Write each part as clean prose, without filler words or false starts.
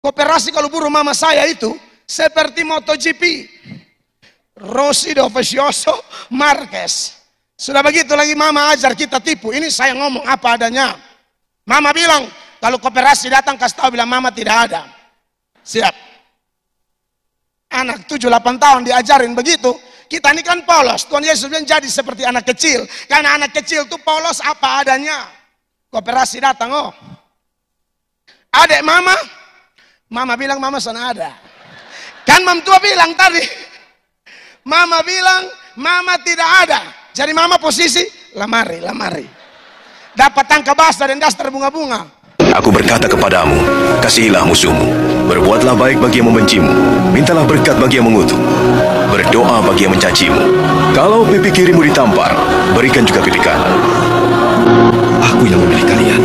Koperasi kalau burung mama saya itu seperti MotoGP. Rossi Dovizioso Marquez. Sudah begitu lagi mama ajar kita tipu. Ini saya ngomong apa adanya. Mama bilang, kalau koperasi datang kasih tahu bilang mama tidak ada. Siap. Anak 7-8 tahun diajarin begitu. Kita ini kan polos. Tuhan Yesus bilang jadi seperti anak kecil. Karena anak kecil itu polos apa adanya. Koperasi datang, oh. Adek mama. Mama bilang mama sana ada. Kan mam tua bilang tadi. Mama bilang mama tidak ada. Jadi mama posisi lamari. Dapat tangka basah dan daster bunga-bunga. Aku berkata kepadamu, kasihilah musuhmu, berbuatlah baik bagi yang membencimu, mintalah berkat bagi yang mengutuk, berdoa bagi yang mencacimu. Kalau pipi kirimu ditampar, berikan juga pipi kanan. Aku yang memilih kalian.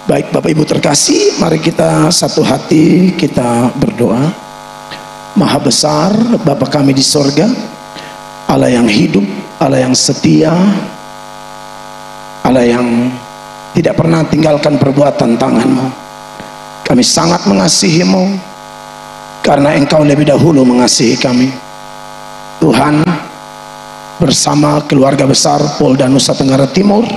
Baik Bapak Ibu terkasih, mari kita satu hati kita berdoa. Maha besar Bapa kami di sorga, Allah yang hidup, Allah yang setia, Allah yang tidak pernah tinggalkan perbuatan tangan-Mu. Kami sangat mengasihi-Mu karena Engkau lebih dahulu mengasihi kami. Tuhan, bersama keluarga besar Polda Nusa Tenggara Timur,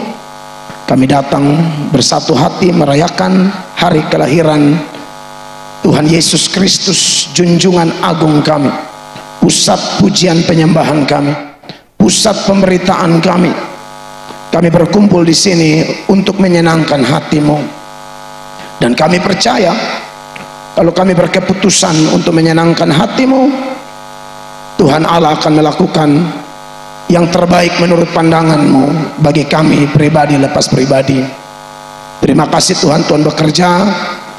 kami datang bersatu hati merayakan hari kelahiran Tuhan Yesus Kristus, junjungan agung kami, pusat pujian penyembahan kami, pusat pemberitaan kami. Kami berkumpul di sini untuk menyenangkan hati-Mu, dan kami percaya kalau kami berkeputusan untuk menyenangkan hati-Mu, Tuhan Allah akan melakukan yang terbaik menurut pandangan-Mu bagi kami pribadi lepas pribadi. Terima kasih Tuhan, Tuhan bekerja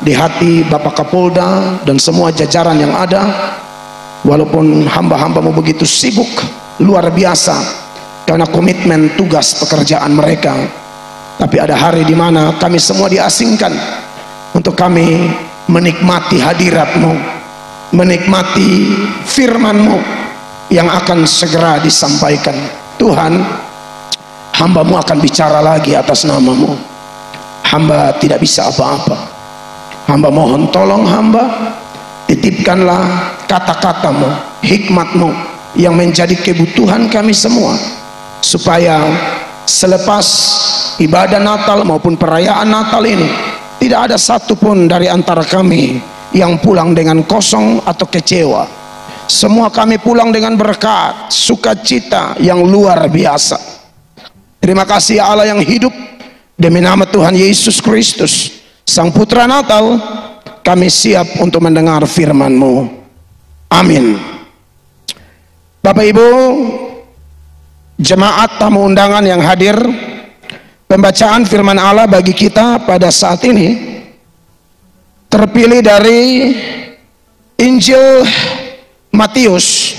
di hati Bapak Kapolda dan semua jajaran yang ada. Walaupun hamba-hamba-Mu begitu sibuk luar biasa karena komitmen tugas pekerjaan mereka, tapi ada hari di mana kami semua diasingkan untuk kami menikmati hadirat-Mu, menikmati firman-Mu yang akan segera disampaikan. Tuhan, hamba-Mu akan bicara lagi atas nama-Mu. Hamba tidak bisa apa-apa. Hamba mohon tolong hamba, titipkanlah kata-kata-Mu, hikmat-Mu yang menjadi kebutuhan kami semua, supaya selepas ibadah Natal maupun perayaan Natal ini tidak ada satupun dari antara kami yang pulang dengan kosong atau kecewa. Semua kami pulang dengan berkat, sukacita yang luar biasa. Terima kasih Allah yang hidup. Demi nama Tuhan Yesus Kristus, Sang Putra Natal, kami siap untuk mendengar firman-Mu. Amin. Bapak Ibu, jemaat tamu undangan yang hadir, pembacaan firman Allah bagi kita pada saat ini terpilih dari Injil Matius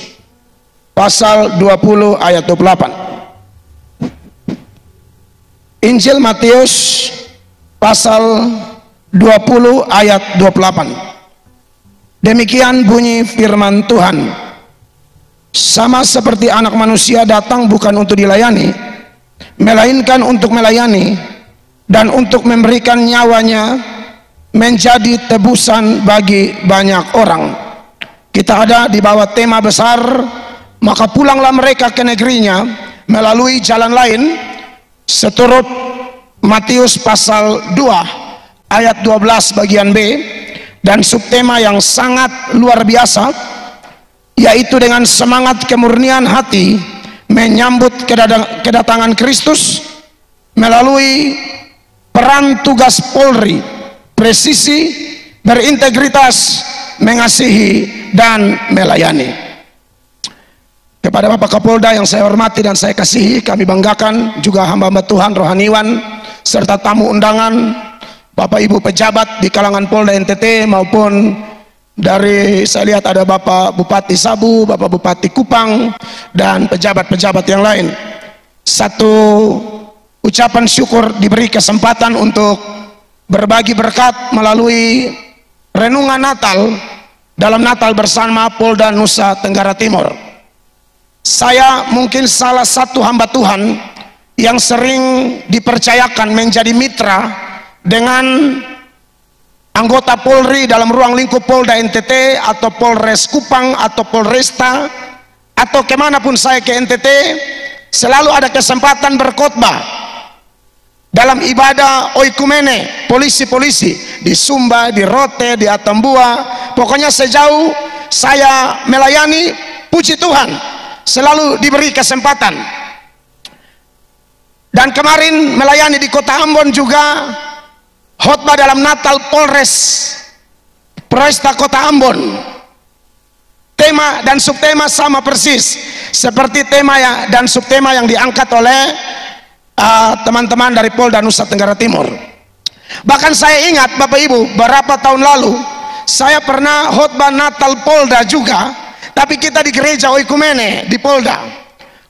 pasal 20 ayat 28. Injil Matius pasal 20 ayat 28. Demikian bunyi firman Tuhan. Sama seperti anak manusia datang bukan untuk dilayani, melainkan untuk melayani dan untuk memberikan nyawanya menjadi tebusan bagi banyak orang. Kita ada di bawah tema besar, maka pulanglah mereka ke negerinya melalui jalan lain, seturut Matius pasal 2 ayat 12 bagian B, dan subtema yang sangat luar biasa, yaitu dengan semangat kemurnian hati menyambut kedatangan Kristus melalui peran tugas Polri, presisi, berintegritas, mengasihi dan melayani. Kepada Bapak Kapolda yang saya hormati dan saya kasihi, kami banggakan juga hamba-hamba Tuhan rohaniwan serta tamu undangan, Bapak Ibu pejabat di kalangan Polda NTT maupun dari saya lihat ada Bapak Bupati Sabu, Bapak Bupati Kupang dan pejabat-pejabat yang lain. Satu ucapan syukur diberi kesempatan untuk berbagi berkat melalui renungan Natal dalam Natal bersama Polda Nusa Tenggara Timur. Saya mungkin salah satu hamba Tuhan yang sering dipercayakan menjadi mitra dengan anggota Polri dalam ruang lingkup Polda NTT atau Polres Kupang atau Polresta atau kemanapun saya ke NTT, selalu ada kesempatan berkhotbah dalam ibadah oikumene, polisi-polisi di Sumba, di Rote, di Atambua. Pokoknya sejauh saya melayani, puji Tuhan selalu diberi kesempatan. Dan kemarin melayani di kota Ambon juga, khotbah dalam Natal Polres Polresta Kota Ambon. Tema dan subtema sama persis seperti tema dan subtema yang diangkat oleh teman-teman dari Polda Nusa Tenggara Timur. Bahkan saya ingat Bapak Ibu, beberapa tahun lalu saya pernah khotbah Natal Polda juga, tapi kita di gereja oikumene di Polda.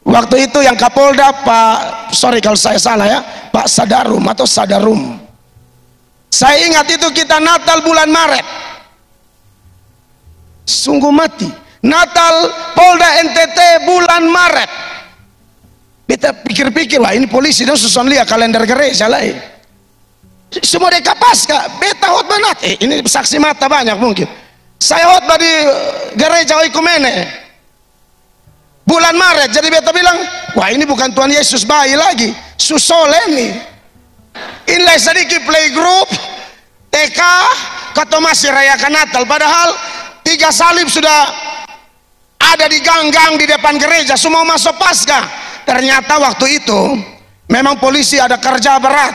Waktu itu yang Kapolda sorry kalau saya salah ya, Pak Sadarum atau Sadarum. Saya ingat itu kita Natal bulan Maret. Sungguh mati. Natal Polda NTT bulan Maret. Beta pikir-pikir, wah ini polisi dan susun lihat kalender gereja lah. Semua deka pasca, beta khotbah nanti. Ini saksi mata banyak mungkin. Saya khotbah di gereja oikumene bulan Maret. Jadi beta bilang, wah ini bukan Tuhan Yesus bayi lagi, susoleni. Inilah sedikit playgroup TK atau masih rayakan Natal. Padahal 3 salib sudah ada di gang-gang di depan gereja, semua masuk pasca. Ternyata waktu itu memang polisi ada kerja berat,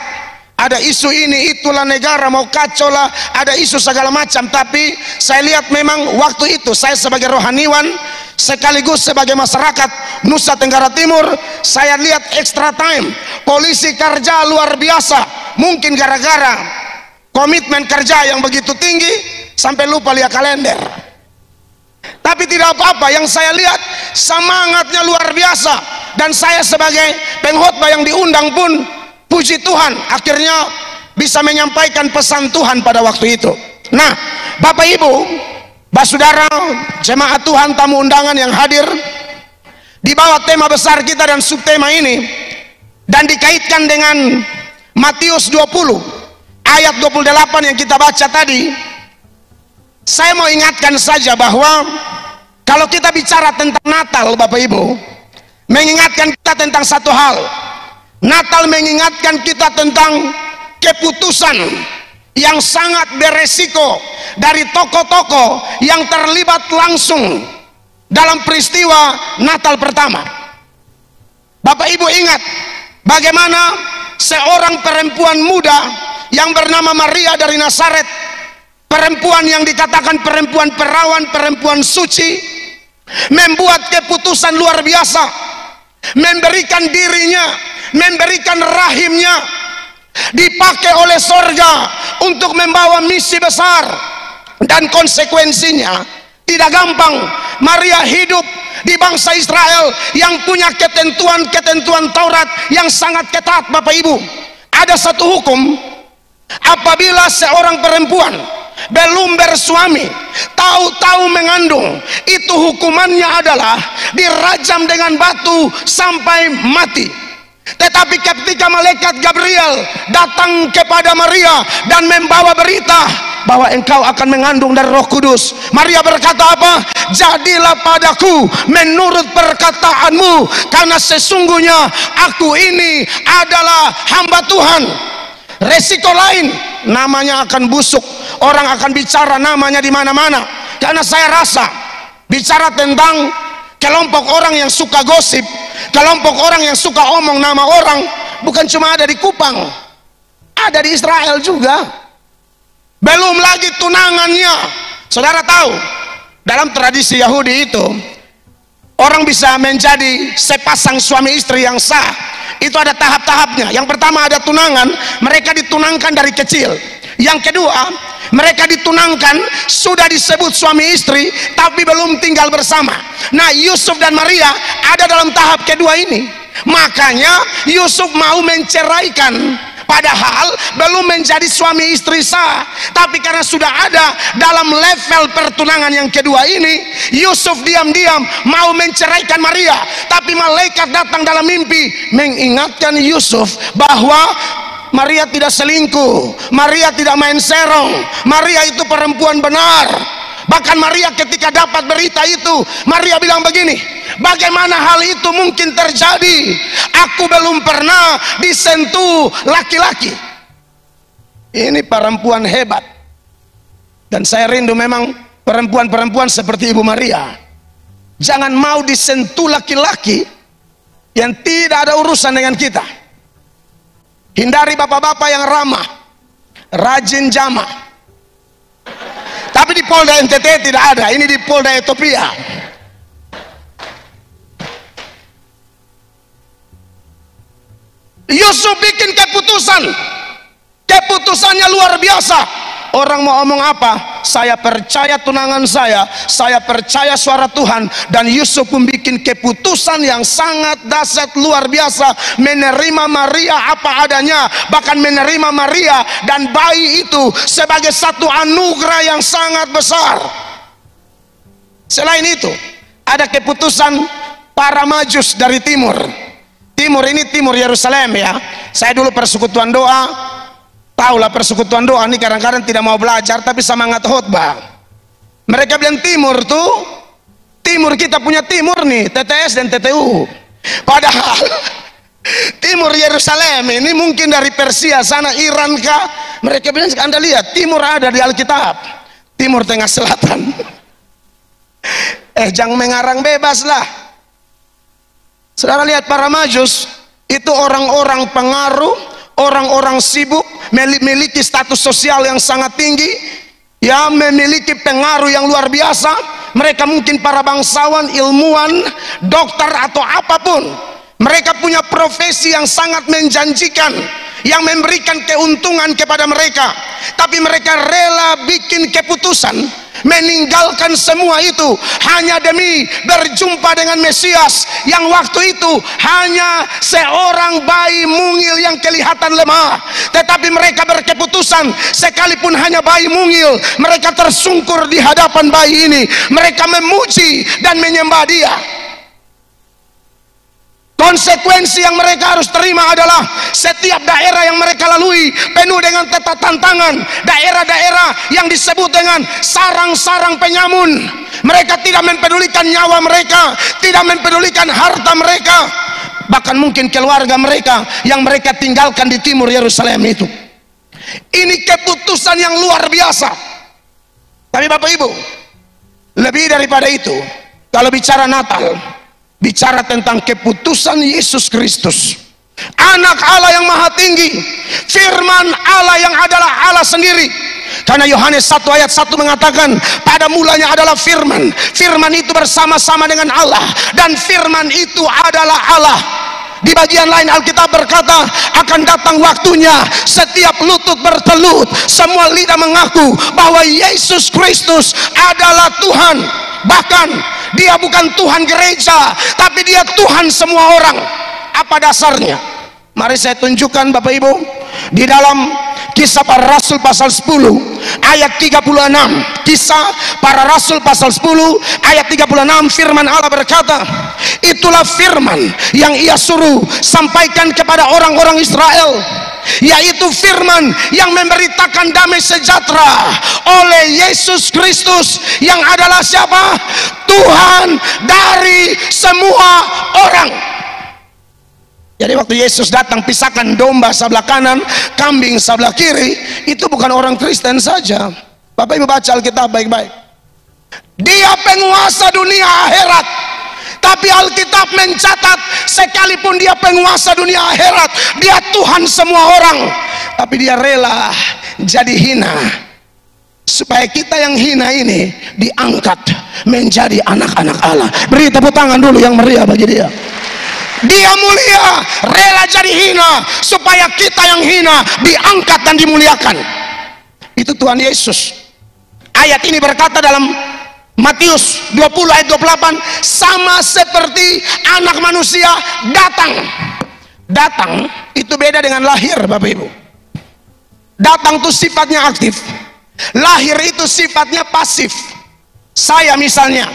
ada isu ini itulah, negara mau kacau lah, ada isu segala macam. Tapi saya lihat memang waktu itu saya sebagai rohaniwan sekaligus sebagai masyarakat Nusa Tenggara Timur, saya lihat extra time, polisi kerja luar biasa. Mungkin gara-gara komitmen kerja yang begitu tinggi sampai lupa lihat kalender. Tapi tidak apa-apa, yang saya lihat semangatnya luar biasa. Dan saya sebagai pengkhotbah yang diundang pun, puji Tuhan, akhirnya bisa menyampaikan pesan Tuhan pada waktu itu. Nah, Bapak Ibu, Saudara, jemaat Tuhan, tamu undangan yang hadir, di bawah tema besar kita dan subtema ini, dan dikaitkan dengan Matius 20 ayat 28 yang kita baca tadi, saya mau ingatkan saja bahwa kalau kita bicara tentang Natal, Bapak Ibu, mengingatkan kita tentang satu hal. Natal mengingatkan kita tentang keputusan yang sangat beresiko dari tokoh-tokoh yang terlibat langsung dalam peristiwa Natal pertama. Bapak Ibu ingat bagaimana seorang perempuan muda yang bernama Maria dari Nazaret, perempuan yang dikatakan perempuan perawan, perempuan suci, membuat keputusan luar biasa, memberikan dirinya, memberikan rahimnya, dipakai oleh sorga untuk membawa misi besar. Dan konsekuensinya tidak gampang. Maria hidup di bangsa Israel yang punya ketentuan-ketentuan Taurat yang sangat ketat. Bapak Ibu, ada satu hukum, apabila seorang perempuan belum bersuami, tahu-tahu mengandung, itu hukumannya adalah dirajam dengan batu sampai mati. Tetapi ketika malaikat Gabriel datang kepada Maria dan membawa berita bahwa engkau akan mengandung dari Roh Kudus, Maria berkata apa? Jadilah padaku menurut perkataanmu, karena sesungguhnya aku ini adalah hamba Tuhan. Resiko lain, namanya akan busuk, orang akan bicara namanya di mana-mana. Karena saya rasa bicara tentang kelompok orang yang suka gosip, kelompok orang yang suka omong nama orang, bukan cuma ada di Kupang, ada di Israel juga. Belum lagi tunangannya. Saudara tahu, dalam tradisi Yahudi itu, orang bisa menjadi sepasang suami istri yang sah. Itu ada tahap-tahapnya. Yang pertama ada tunangan, mereka ditunangkan dari kecil. Yang kedua, mereka ditunangkan sudah disebut suami istri tapi belum tinggal bersama. Nah, Yusuf dan Maria ada dalam tahap kedua ini. Makanya Yusuf mau menceraikan, padahal belum menjadi suami istri sah. Tapi karena sudah ada dalam level pertunangan yang kedua ini, Yusuf diam-diam mau menceraikan Maria. Tapi malaikat datang dalam mimpi mengingatkan Yusuf bahwa Maria tidak selingkuh, Maria tidak main serong, Maria itu perempuan benar. Bahkan Maria ketika dapat berita itu, Maria bilang begini, bagaimana hal itu mungkin terjadi? Aku belum pernah disentuh laki-laki. Ini perempuan hebat. Dan saya rindu memang perempuan-perempuan seperti Ibu Maria. Jangan mau disentuh laki-laki yang tidak ada urusan dengan kita. Hindari bapak-bapak yang ramah, rajin jamaah. Tapi di Polda NTT tidak ada, ini di Polda Ethiopia. Yusuf bikin keputusan, keputusannya luar biasa. Orang mau omong apa? Saya percaya tunangan saya percaya suara Tuhan. Dan Yusuf membuat keputusan yang sangat dahsyat luar biasa, menerima Maria apa adanya, bahkan menerima Maria dan bayi itu sebagai satu anugerah yang sangat besar. Selain itu, ada keputusan para Majus dari timur. Timur ini timur Yerusalem ya. Saya dulu persekutuan doa. Tahulah persekutuan doa ini kadang-kadang tidak mau belajar tapi semangat khotbah. Mereka bilang timur tuh, timur kita punya timur nih, TTS dan TTU. Padahal timur Yerusalem ini mungkin dari Persia sana, Iran kah? Mereka bilang, Anda lihat timur ada di Alkitab, Timur Tengah Selatan. Jangan mengarang bebas lah. Saudara lihat para Majus itu orang-orang pengaruh, orang-orang sibuk, memiliki status sosial yang sangat tinggi, ya, memiliki pengaruh yang luar biasa. Mereka mungkin para bangsawan, ilmuwan, dokter atau apapun. Mereka punya profesi yang sangat menjanjikan, yang memberikan keuntungan kepada mereka. Tapi mereka rela bikin keputusan, meninggalkan semua itu hanya demi berjumpa dengan Mesias yang waktu itu hanya seorang bayi mungil yang kelihatan lemah. Tetapi mereka berkeputusan, sekalipun hanya bayi mungil, mereka tersungkur di hadapan bayi ini. Mereka memuji dan menyembah Dia. Konsekuensi yang mereka harus terima adalah setiap daerah yang mereka lalui penuh dengan tantangan. Daerah-daerah yang disebut dengan sarang-sarang penyamun. Mereka tidak mempedulikan nyawa mereka, tidak mempedulikan harta mereka, bahkan mungkin keluarga mereka yang mereka tinggalkan di timur Yerusalem itu. Ini keputusan yang luar biasa. Tapi Bapak Ibu, lebih daripada itu, kalau bicara Natal, bicara tentang keputusan Yesus Kristus, Anak Allah yang maha tinggi, firman Allah yang adalah Allah sendiri. Karena Yohanes 1 ayat 1 mengatakan, pada mulanya adalah firman, firman itu bersama-sama dengan Allah, dan firman itu adalah Allah. Di bagian lain Alkitab berkata, akan datang waktunya setiap lutut bertelut, semua lidah mengaku bahwa Yesus Kristus adalah Tuhan. Bahkan Dia bukan Tuhan gereja, tapi Dia Tuhan semua orang. Apa dasarnya? Mari saya tunjukkan Bapak Ibu, di dalam Kisah Para Rasul pasal 10 ayat 36. Kisah Para Rasul pasal 10 ayat 36, firman Allah berkata, itulah firman yang Ia suruh sampaikan kepada orang-orang Israel, yaitu firman yang memberitakan damai sejahtera oleh Yesus Kristus yang adalah siapa? Tuhan dari semua orang. Jadi waktu Yesus datang pisahkan domba sebelah kanan, kambing sebelah kiri, itu bukan orang Kristen saja. Bapak Ibu baca Alkitab baik-baik. Dia penguasa dunia akhirat. Tapi Alkitab mencatat, sekalipun Dia penguasa dunia akhirat, Dia Tuhan semua orang, tapi Dia rela jadi hina, supaya kita yang hina ini diangkat menjadi anak-anak Allah. Beri tepuk tangan dulu yang meriah bagi Dia. Dia mulia, rela jadi hina, supaya kita yang hina diangkat dan dimuliakan. Itu Tuhan Yesus. Ayat ini berkata dalam Matius 20 ayat 28, sama seperti anak manusia datang. Datang itu beda dengan lahir Bapak Ibu. Datang itu sifatnya aktif, lahir itu sifatnya pasif. Saya misalnya,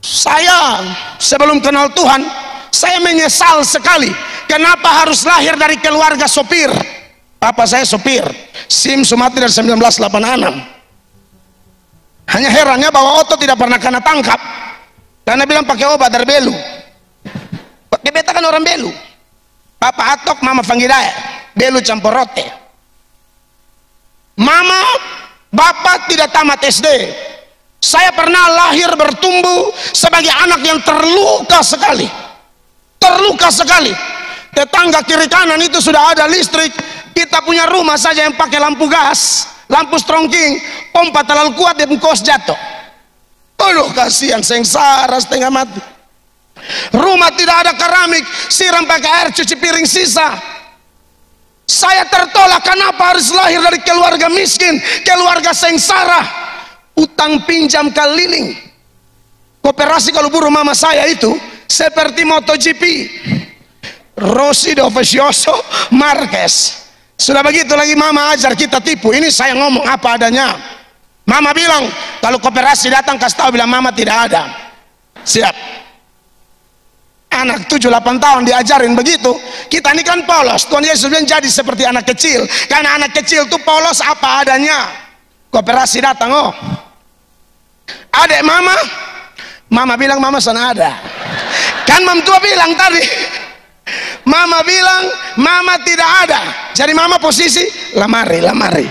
saya sebelum kenal Tuhan, saya menyesal sekali kenapa harus lahir dari keluarga sopir? Papa saya sopir, SIM Sumati dari 1986. Hanya herannya bahwa Oto tidak pernah kena tangkap karena bilang pakai obat dari Belu. Pakai beta kan orang Belu. Papa Atok, Mama Fanggidaya, Belu campur rote. Mama, Bapak tidak tamat SD. Saya pernah lahir bertumbuh sebagai anak yang terluka sekali. Terluka sekali. Tetangga kiri kanan itu sudah ada listrik. Kita punya rumah saja yang pakai lampu gas, lampu strongking, pompa terlalu kuat dan kos jatuh. Aduh, kasihan, sengsara setengah mati. Rumah tidak ada keramik, siram pakai air cuci piring sisa. Saya tertolak. Kenapa harus lahir dari keluarga miskin, keluarga sengsara? Utang pinjam keliling. Koperasi kalau buruh mama saya itu seperti MotoGP, Rossi Dovizioso Marquez. Sudah begitu lagi mama ajar kita tipu. Ini saya ngomong apa adanya. Mama bilang kalau koperasi datang kasih tahu, bilang mama tidak ada. Siap. Anak 7-8 tahun diajarin begitu. Kita ini kan polos. Tuhan Yesus bilang jadi seperti anak kecil. Karena anak kecil itu polos apa adanya. Koperasi datang, oh adek mama. Mama bilang mama sana ada. Kan mam tua bilang tadi. Mama bilang mama tidak ada. Jadi mama posisi lamari.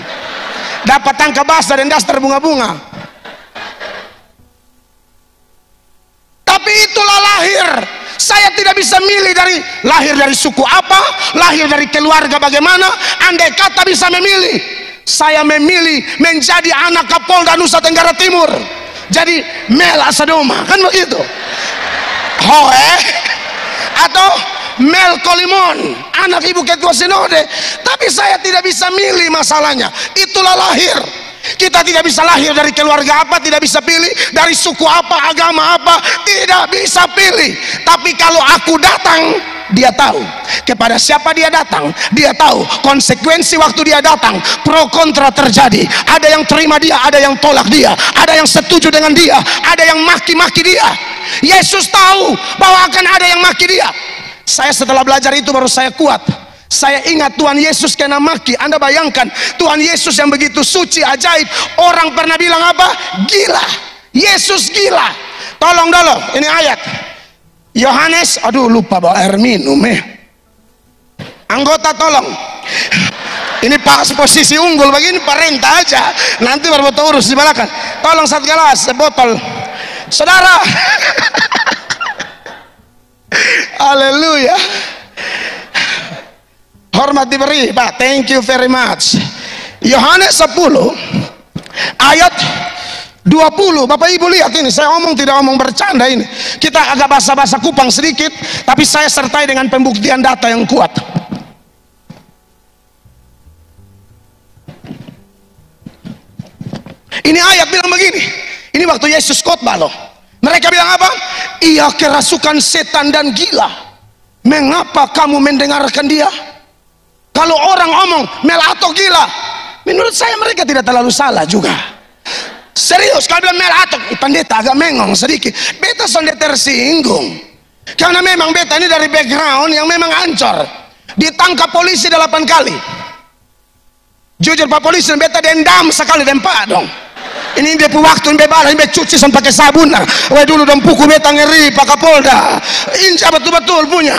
Dapat tangka basah dan daster bunga-bunga. Tapi itulah lahir. Saya tidak bisa milih lahir dari suku apa, lahir dari keluarga bagaimana. Andai kata bisa memilih, saya memilih menjadi anak Kapolda Nusa Tenggara Timur. Jadi Mel Asadoma, kan begitu. Atau Mel Kolimon, anak ibu ketua sinode. Tapi saya tidak bisa milih masalahnya. Itulah lahir. Kita tidak bisa lahir dari keluarga apa, tidak bisa pilih dari suku apa, agama apa, tidak bisa pilih. Tapi kalau aku datang, dia tahu kepada siapa dia datang. Dia tahu konsekuensi waktu dia datang. Pro kontra terjadi. Ada yang terima dia, ada yang tolak dia, ada yang setuju dengan dia, ada yang maki-maki dia. Yesus tahu bahwa akan ada yang maki dia. Saya setelah belajar itu baru saya kuat. Saya ingat Tuhan Yesus kena maki. Anda bayangkan Tuhan Yesus yang begitu suci, ajaib. Orang pernah bilang apa? Gila. Yesus gila. Tolong dulu, ini ayat Yohanes, aduh lupa bawa air minum anggota tolong. Ini pas posisi unggul begini perintah aja. Nanti baru urus di belakang. Tolong satu gelas, sebotol. Saudara. Haleluya. Hormat diberi, Pak. Thank you very much. Yohanes 10 ayat 20. Bapak Ibu lihat ini, saya omong tidak omong bercanda ini. Kita agak basa-basa kupang sedikit, tapi saya sertai dengan pembuktian data yang kuat. Ini ayat bilang begini. Ini waktu Yesus khotbah loh. Mereka bilang apa? Ia kerasukan setan dan gila. Mengapa kamu mendengarkan dia? Kalau orang omong Melato gila, menurut saya mereka tidak terlalu salah juga. Serius, kalau bilang Melato, pendeta agak mengong sedikit. Beta sudah tersinggung. Karena memang beta ini dari background yang memang ancur. Ditangkap polisi 8 kali. Jujur Pak polisi, beta dendam sekali dempak dong. Ini dia waktu ini bebas, ini cuci sampai pakai sabun. Wah dulu dong puku beta ngeri Pak Kapolda. Inca betul-betul punya.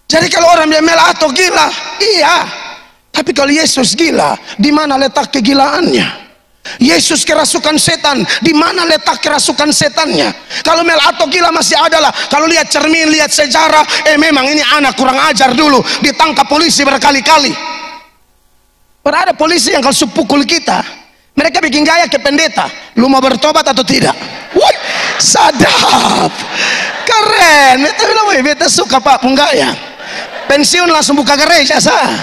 Jadi kalau orang bilang Melato gila, iya. Tapi kalau Yesus gila, di mana letak kegilaannya? Yesus kerasukan setan, di mana letak kerasukan setannya? Kalau Melato gila masih adalah, kalau lihat cermin, lihat sejarah, memang ini anak kurang ajar dulu, ditangkap polisi berkali-kali. Berada polisi yang kalau pukul kita, mereka bikin gaya ke pendeta, lu mau bertobat atau tidak? Wih, sadap, keren. Beta bilang, beta suka Pak penggaya. Pensiun langsung buka gereja sah.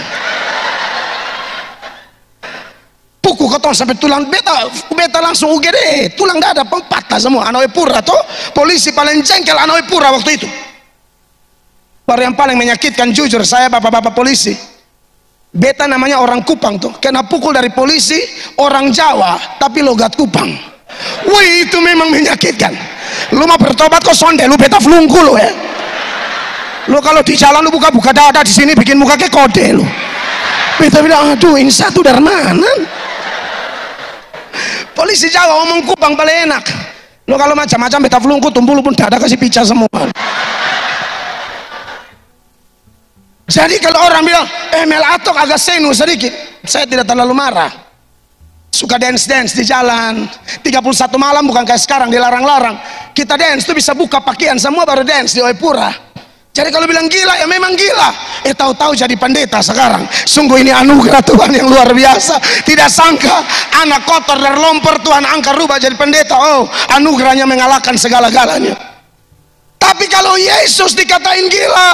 Pukul kotong sampai tulang beta langsung UGD, tulang dada patah semua. Anoe pura toh, polisi paling jengkel anoe pura waktu itu. Baru yang paling menyakitkan jujur saya bapak-bapak polisi. Beta namanya orang Kupang tuh, kena pukul dari polisi orang Jawa tapi logat Kupang. Wih itu memang menyakitkan. Lu mau bertobat kok sonde, lu beta flungku lu ya. Lo kalau di jalan lu buka-buka dada, di sini bikin muka kayak kode lo. Beta bilang, aduh ini satu dari mana? Polisi Jawa ngomong Kupang paling enak. Lo kalau macam-macam beta flungku tumbul pun dada kasih pica semua. Jadi kalau orang bilang Mel Atok agak senu sedikit, saya tidak terlalu marah. Suka dance di jalan 31 malam, bukan kayak sekarang dilarang-larang. Kita dance tuh bisa buka pakaian semua baru dance di Oepura. Jadi kalau bilang gila ya memang gila. Tahu-tahu jadi pendeta sekarang. Sungguh ini anugerah Tuhan yang luar biasa. Tidak sangka anak kotor dan lomper Tuhan angkat rubah jadi pendeta. Oh, anugerahnya mengalahkan segala-galanya. Tapi kalau Yesus dikatain gila,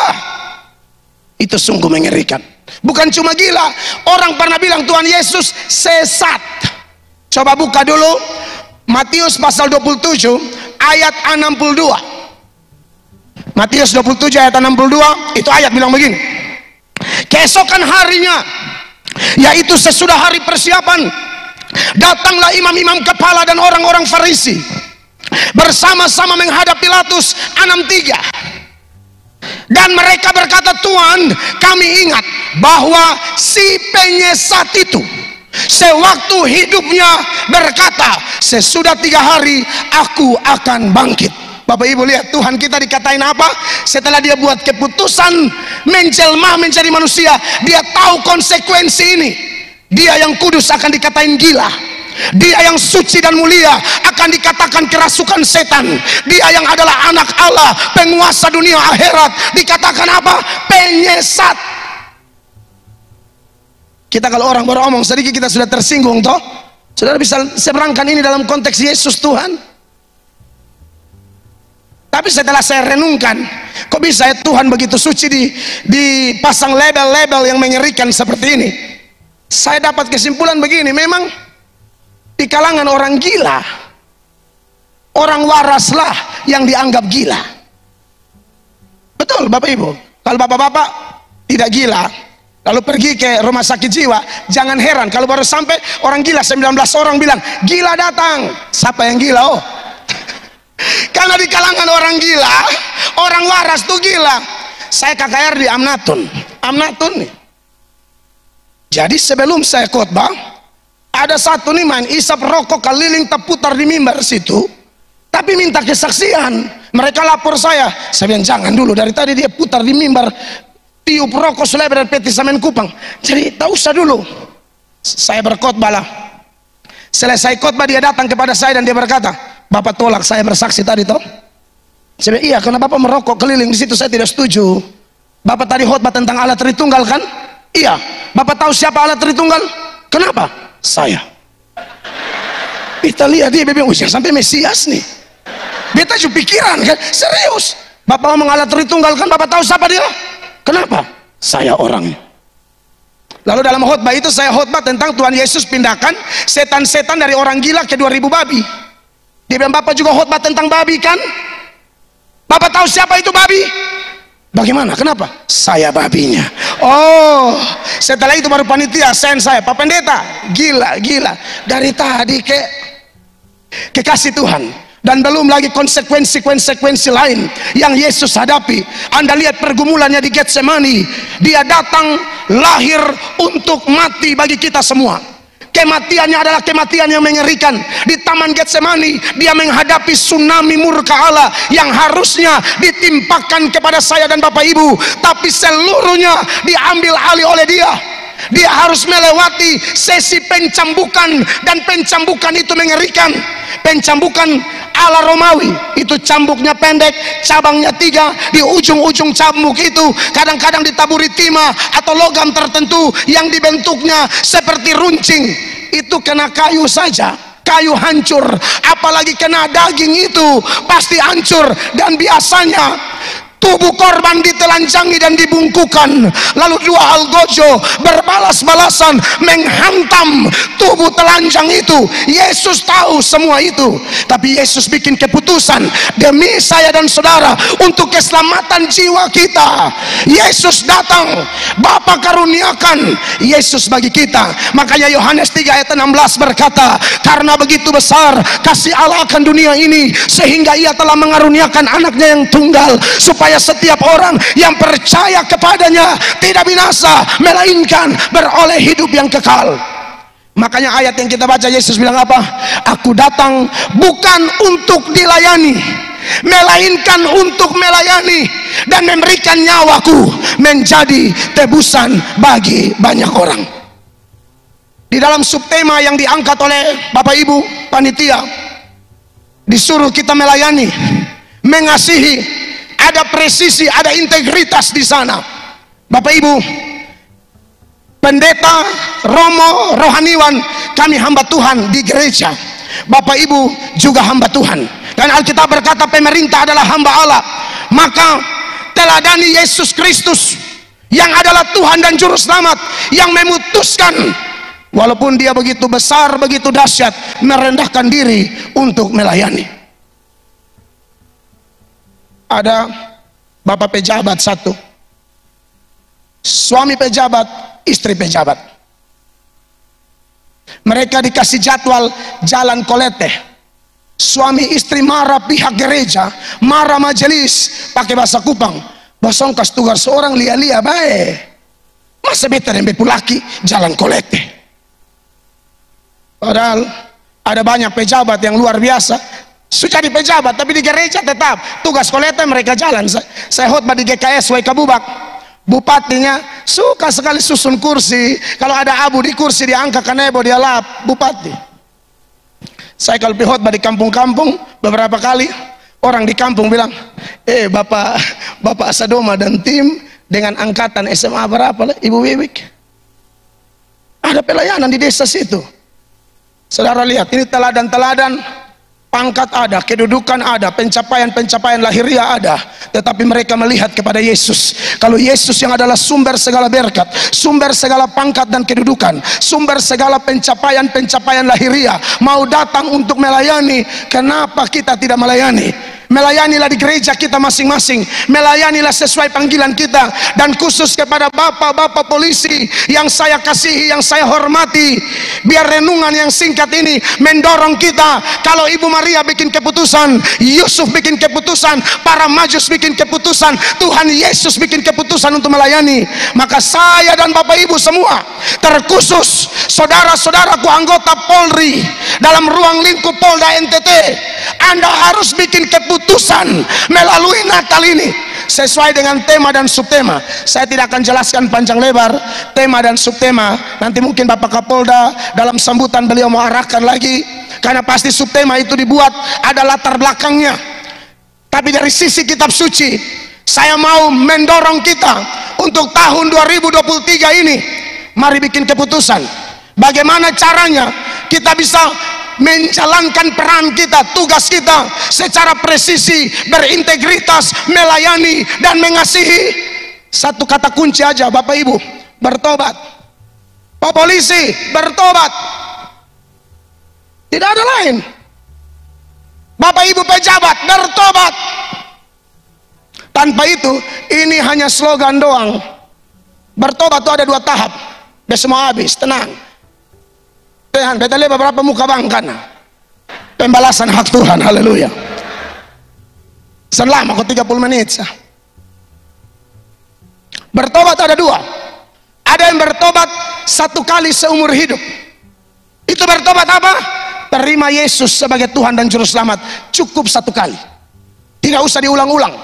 itu sungguh mengerikan. Bukan cuma gila, orang pernah bilang Tuhan Yesus sesat. Coba buka dulu Matius pasal 27 ayat 62. Matius 27 ayat 62, itu ayat bilang begini. Keesokan harinya, yaitu sesudah hari persiapan, datanglah imam-imam kepala dan orang-orang Farisi bersama-sama menghadap Pilatus 63. Dan mereka berkata, Tuhan, kami ingat bahwa si penyesat itu sewaktu hidupnya berkata, sesudah 3 hari aku akan bangkit. Bapak Ibu lihat, Tuhan kita dikatain apa? Setelah dia buat keputusan menjelma menjadi manusia, dia tahu konsekuensi ini. Dia yang kudus akan dikatain gila. Dia yang suci dan mulia akan dikatakan kerasukan setan. Dia yang adalah anak Allah, penguasa dunia akhirat, dikatakan apa? Penyesat. Kita kalau orang baru omong sedikit kita sudah tersinggung toh. Saudara bisa seberangkan ini dalam konteks Yesus Tuhan. Tapi setelah saya renungkan, kok bisa ya Tuhan begitu suci dipasang label-label yang mengerikan seperti ini? Saya dapat kesimpulan begini, memang di kalangan orang gila, orang waraslah yang dianggap gila. Betul Bapak Ibu. Kalau bapak-bapak tidak gila, lalu pergi ke rumah sakit jiwa, jangan heran kalau baru sampai orang gila 19 orang bilang, gila datang. Siapa yang gila? Oh, karena di kalangan orang gila, orang waras tuh gila. Saya KKR di Amnatun nih. Jadi sebelum saya khotbah, ada satu nih main isap rokok keliling terputar di mimbar situ, tapi minta kesaksian. Mereka lapor saya bilang jangan dulu, dari tadi dia putar di mimbar tiup rokok selebar peti Samen Kupang, jadi tak usah dulu. Saya berkhotbah lah. Selesai khotbah dia datang kepada saya dan dia berkata, Bapak tolak saya bersaksi tadi toh? Saya bilang, iya karena Bapak merokok keliling di situ, saya tidak setuju. Bapak tadi khotbah tentang Allah Tritunggal kan? Iya. Bapak tahu siapa Allah Tritunggal? Kenapa? Saya. Kita lihat dia bilang, sampai Mesias nih. Beta juga pikiran kan, serius. Bapak ngomong Allah Tritunggal kan, Bapak tahu siapa dia? Kenapa? Saya orangnya. Lalu dalam khotbah itu saya khotbah tentang Tuhan Yesus pindahkan setan-setan dari orang gila ke 2000 babi. Dia bilang, Bapak juga khotbah tentang babi kan? Bapak tahu siapa itu babi? Bagaimana? Kenapa? Saya babinya. Oh, setelah itu baru panitia send saya, Pak Pendeta, gila. Dari tadi kekasih Tuhan. Dan belum lagi konsekuensi lain yang Yesus hadapi. Anda lihat pergumulannya di Getsemani. Dia datang lahir untuk mati bagi kita semua. Kematiannya adalah kematian yang mengerikan. Di Taman Getsemani dia menghadapi tsunami murka Allah yang harusnya ditimpakan kepada saya dan Bapak Ibu, tapi seluruhnya diambil alih oleh dia. Dia harus melewati sesi pencambukan, dan pencambukan itu mengerikan. Pencambukan ala Romawi, itu cambuknya pendek, cabangnya 3. Di ujung-ujung cambuk itu kadang-kadang ditaburi timah atau logam tertentu yang dibentuknya seperti runcing. Itu kena kayu saja, kayu hancur, apalagi kena daging itu pasti hancur. Dan biasanya tubuh korban ditelanjangi dan dibungkukan, lalu 2 algojo berbalas-balasan menghantam tubuh telanjang itu. Yesus tahu semua itu, tapi Yesus bikin keputusan demi saya dan saudara untuk keselamatan jiwa kita. Yesus datang, Bapa karuniakan Yesus bagi kita. Makanya Yohanes 3 ayat 16 berkata, karena begitu besar kasih Allah akan dunia ini sehingga ia telah mengaruniakan anaknya yang tunggal, supaya supaya setiap orang yang percaya kepadanya tidak binasa, melainkan beroleh hidup yang kekal. Makanya ayat yang kita baca, Yesus bilang apa? Aku datang bukan untuk dilayani, melainkan untuk melayani dan memberikan nyawaku menjadi tebusan bagi banyak orang. Di dalam subtema yang diangkat oleh Bapak Ibu panitia, disuruh kita melayani, mengasihi, ada presisi, ada integritas di sana. Bapak Ibu pendeta, romo, rohaniwan, kami hamba Tuhan di gereja. Bapak Ibu juga hamba Tuhan. Dan Alkitab berkata pemerintah adalah hamba Allah. Maka teladani Yesus Kristus yang adalah Tuhan dan Juru Selamat, yang memutuskan walaupun dia begitu besar, begitu dahsyat, merendahkan diri untuk melayani. Ada bapak pejabat satu, suami pejabat, istri pejabat. Mereka dikasih jadwal jalan kolete. Suami istri marah pihak gereja, marah majelis, pakai bahasa Kupang. Bosongkas tugas seorang lia-lia bae. Masa beta dan bepu laki jalan kolete. Padahal ada banyak pejabat yang luar biasa, sudah di pejabat tapi di gereja tetap tugas kolete mereka jalan. Saya khotbah di GKS Waikabubak, bupatinya suka sekali susun kursi. Kalau ada abu di kursi diangkat kanebo, dia lap bupati. Saya kalau khotbah di kampung-kampung beberapa kali, orang di kampung bilang, Bapak Asadoma dan tim dengan angkatan SMA berapa lah, Ibu Wiwik? Ada pelayanan di desa situ. Saudara lihat, ini teladan-teladan, pangkat ada, kedudukan ada, pencapaian-pencapaian lahiriah ada, tetapi mereka melihat kepada Yesus. Kalau Yesus yang adalah sumber segala berkat, sumber segala pangkat dan kedudukan, sumber segala pencapaian-pencapaian lahiriah, mau datang untuk melayani, kenapa kita tidak melayani? Melayanilah di gereja kita masing-masing, melayanilah sesuai panggilan kita. Dan khusus kepada bapak-bapak polisi yang saya kasihi, yang saya hormati, biar renungan yang singkat ini mendorong kita. Kalau Ibu Maria bikin keputusan, Yusuf bikin keputusan, para majus bikin keputusan, Tuhan Yesus bikin keputusan untuk melayani, maka saya dan Bapak Ibu semua, terkhusus saudara-saudaraku anggota Polri dalam ruang lingkup Polda NTT, Anda harus bikin keputusan melalui Natal ini sesuai dengan tema dan subtema. Saya tidak akan jelaskan panjang lebar tema dan subtema, nanti mungkin Bapak Kapolda dalam sambutan beliau mau arahkan lagi, karena pasti subtema itu dibuat ada latar belakangnya. Tapi dari sisi kitab suci, saya mau mendorong kita untuk tahun 2023 ini, mari bikin keputusan bagaimana caranya kita bisa menjalankan peran kita, tugas kita secara presisi, berintegritas, melayani dan mengasihi. Satu kata kunci aja Bapak Ibu, bertobat. Pak polisi, bertobat, tidak ada lain. Bapak Ibu pejabat, bertobat. Tanpa itu, ini hanya slogan doang. Bertobat itu ada 2 tahap. Besok mau habis, tenang. Kita lihat beberapa muka bangkan, pembalasan hak Tuhan, haleluya. Selama kok 30 menit. Bertobat ada 2. Ada yang bertobat 1 kali seumur hidup. Itu bertobat apa? Terima Yesus sebagai Tuhan dan Juru Selamat, cukup 1 kali, tidak usah diulang-ulang.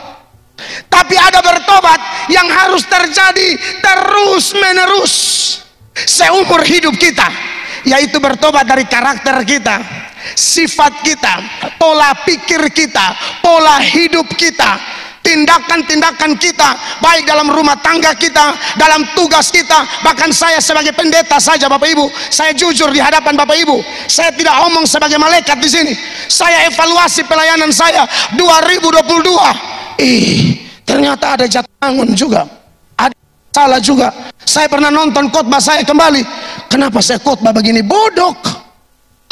Tapi ada bertobat yang harus terjadi terus menerus seumur hidup kita, yaitu bertobat dari karakter kita, sifat kita, pola pikir kita, pola hidup kita, tindakan-tindakan kita, baik dalam rumah tangga kita, dalam tugas kita. Bahkan saya sebagai pendeta saja Bapak Ibu, saya jujur di hadapan Bapak Ibu, saya tidak omong sebagai malaikat di sini. Saya evaluasi pelayanan saya 2022. Ternyata ada jatuh bangun juga, ada salah juga. Saya pernah nonton khotbah saya kembali. Kenapa saya khotbah begini bodoh?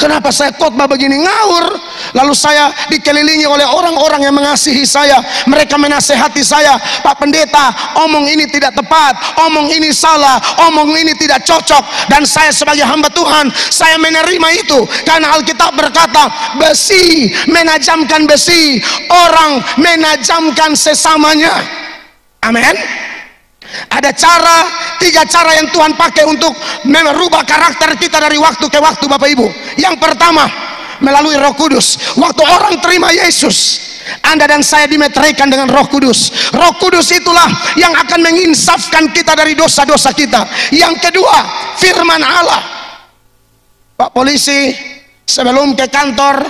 Kenapa saya khotbah begini ngawur? Lalu saya dikelilingi oleh orang-orang yang mengasihi saya. Mereka menasehati saya, Pak Pendeta, omong ini tidak tepat, omong ini salah, omong ini tidak cocok. Dan saya sebagai hamba Tuhan, saya menerima itu. Karena Alkitab berkata, besi menajamkan besi, orang menajamkan sesamanya. Amin. Ada tiga cara yang Tuhan pakai untuk merubah karakter kita dari waktu ke waktu, Bapak Ibu. Yang pertama, melalui Roh Kudus. Waktu orang terima Yesus, Anda dan saya dimeteraikan dengan Roh Kudus. Roh Kudus itulah yang akan menginsafkan kita dari dosa-dosa kita. Yang kedua, firman Allah. Pak polisi, sebelum ke kantor,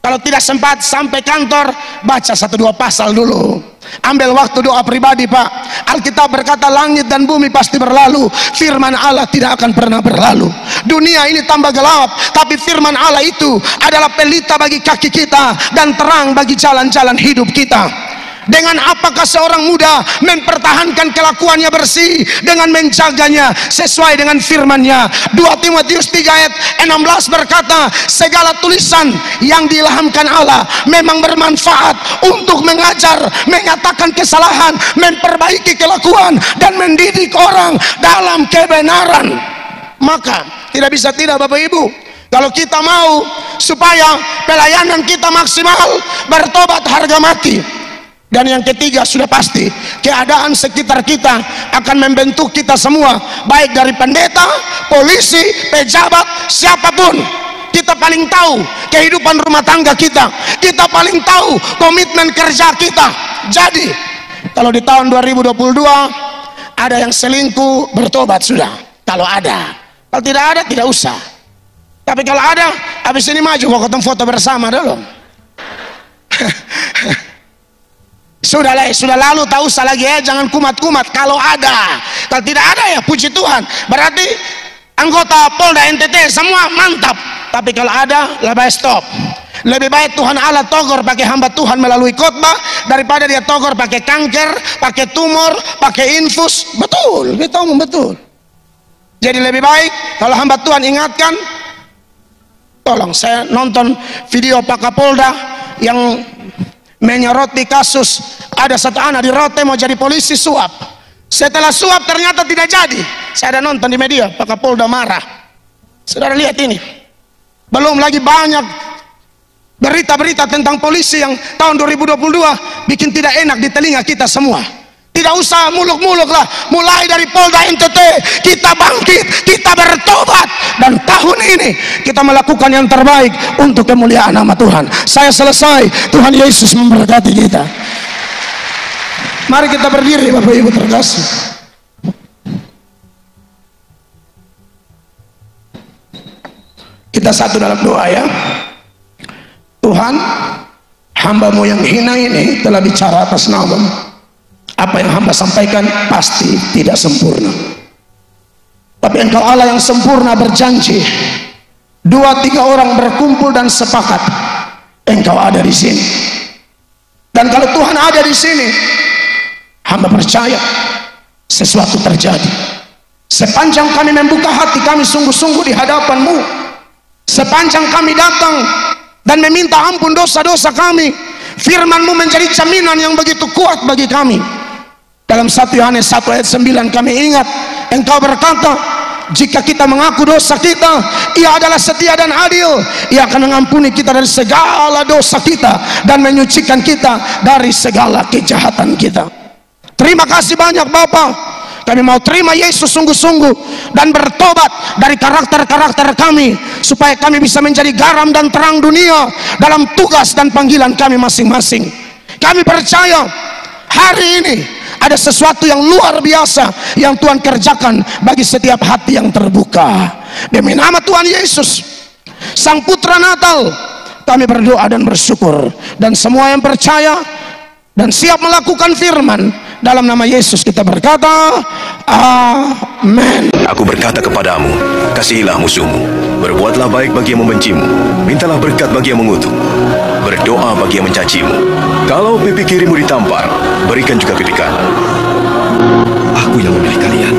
kalau tidak sempat sampai kantor, baca 1-2 pasal dulu. Ambil waktu doa pribadi, Pak. Alkitab berkata langit dan bumi pasti berlalu, firman Allah tidak akan pernah berlalu. Dunia ini tambah gelap, tapi firman Allah itu adalah pelita bagi kaki kita dan terang bagi jalan-jalan hidup kita. Dengan apakah seorang muda mempertahankan kelakuannya bersih? Dengan menjaganya sesuai dengan firman-Nya. 2 Timotius 3 ayat 16 berkata, segala tulisan yang diilhamkan Allah memang bermanfaat untuk mengajar, menyatakan kesalahan, memperbaiki kelakuan, dan mendidik orang dalam kebenaran. Maka tidak bisa tidak, Bapak Ibu, kalau kita mau supaya pelayanan kita maksimal, bertobat harga mati. Dan yang ketiga, sudah pasti keadaan sekitar kita akan membentuk kita semua, baik dari pendeta, polisi, pejabat, siapapun. Kita paling tahu kehidupan rumah tangga kita, kita paling tahu komitmen kerja kita. Jadi kalau di tahun 2022 ada yang selingkuh, bertobat sudah. Kalau ada, kalau tidak ada, tidak usah. Tapi kalau ada, habis ini maju kok ketemu foto bersama dulu. Sudah lalu, tak usah lagi ya, jangan kumat-kumat. Kalau ada, kalau tidak ada ya puji Tuhan, berarti anggota Polda NTT semua mantap. Tapi kalau ada, lebih stop. Lebih baik Tuhan Allah togor pakai hamba Tuhan melalui khotbah daripada dia togor pakai kanker, pakai tumor, pakai infus. Betul, kita ngomong betul. Jadi lebih baik kalau hamba Tuhan ingatkan. Tolong, saya nonton video Pak Kapolda yang menyoroti kasus ada satu anak di Rote mau jadi polisi suap. Setelah suap ternyata tidak jadi. Saya ada nonton di media, Pak Kapolda marah. Saudara lihat ini. Belum lagi banyak berita-berita tentang polisi yang tahun 2022 bikin tidak enak di telinga kita semua. Tidak usah muluk-muluk lah. Mulai dari Polda NTT kita bangkit, kita bertobat, dan tahun ini kita melakukan yang terbaik untuk kemuliaan nama Tuhan. Saya selesai. Tuhan Yesus memberkati kita. Mari kita berdiri, Bapak Ibu terkasih. Kita satu dalam doa ya. Tuhan, hamba-Mu yang hina ini telah bicara atas nama-Mu. Apa yang hamba sampaikan pasti tidak sempurna, tapi Engkau Allah yang sempurna berjanji, 2-3 orang berkumpul dan sepakat, Engkau ada di sini. Dan kalau Tuhan ada di sini, hamba percaya sesuatu terjadi. Sepanjang kami membuka hati kami sungguh-sungguh di hadapan-Mu, sepanjang kami datang dan meminta ampun dosa-dosa kami, firman-Mu menjadi jaminan yang begitu kuat bagi kami. Dalam 1 Yohanes 1 ayat 9 kami ingat, Engkau berkata, jika kita mengaku dosa kita, Ia adalah setia dan adil. Ia akan mengampuni kita dari segala dosa kita dan menyucikan kita dari segala kejahatan kita. Terima kasih banyak Bapa. Kami mau terima Yesus sungguh-sungguh dan bertobat dari karakter-karakter kami, supaya kami bisa menjadi garam dan terang dunia dalam tugas dan panggilan kami masing-masing. Kami percaya hari ini ada sesuatu yang luar biasa yang Tuhan kerjakan bagi setiap hati yang terbuka. Demi nama Tuhan Yesus, Sang Putra Natal, kami berdoa dan bersyukur. Dan semua yang percaya dan siap melakukan firman, dalam nama Yesus kita berkata, amin. Aku berkata kepadamu, kasihilah musuhmu, berbuatlah baik bagi yang membencimu, mintalah berkat bagi yang mengutuk, berdoa bagi yang mencacimu. Kalau pipi kirimu ditampar, berikan juga pipi kanan. Aku yang memilih kalian.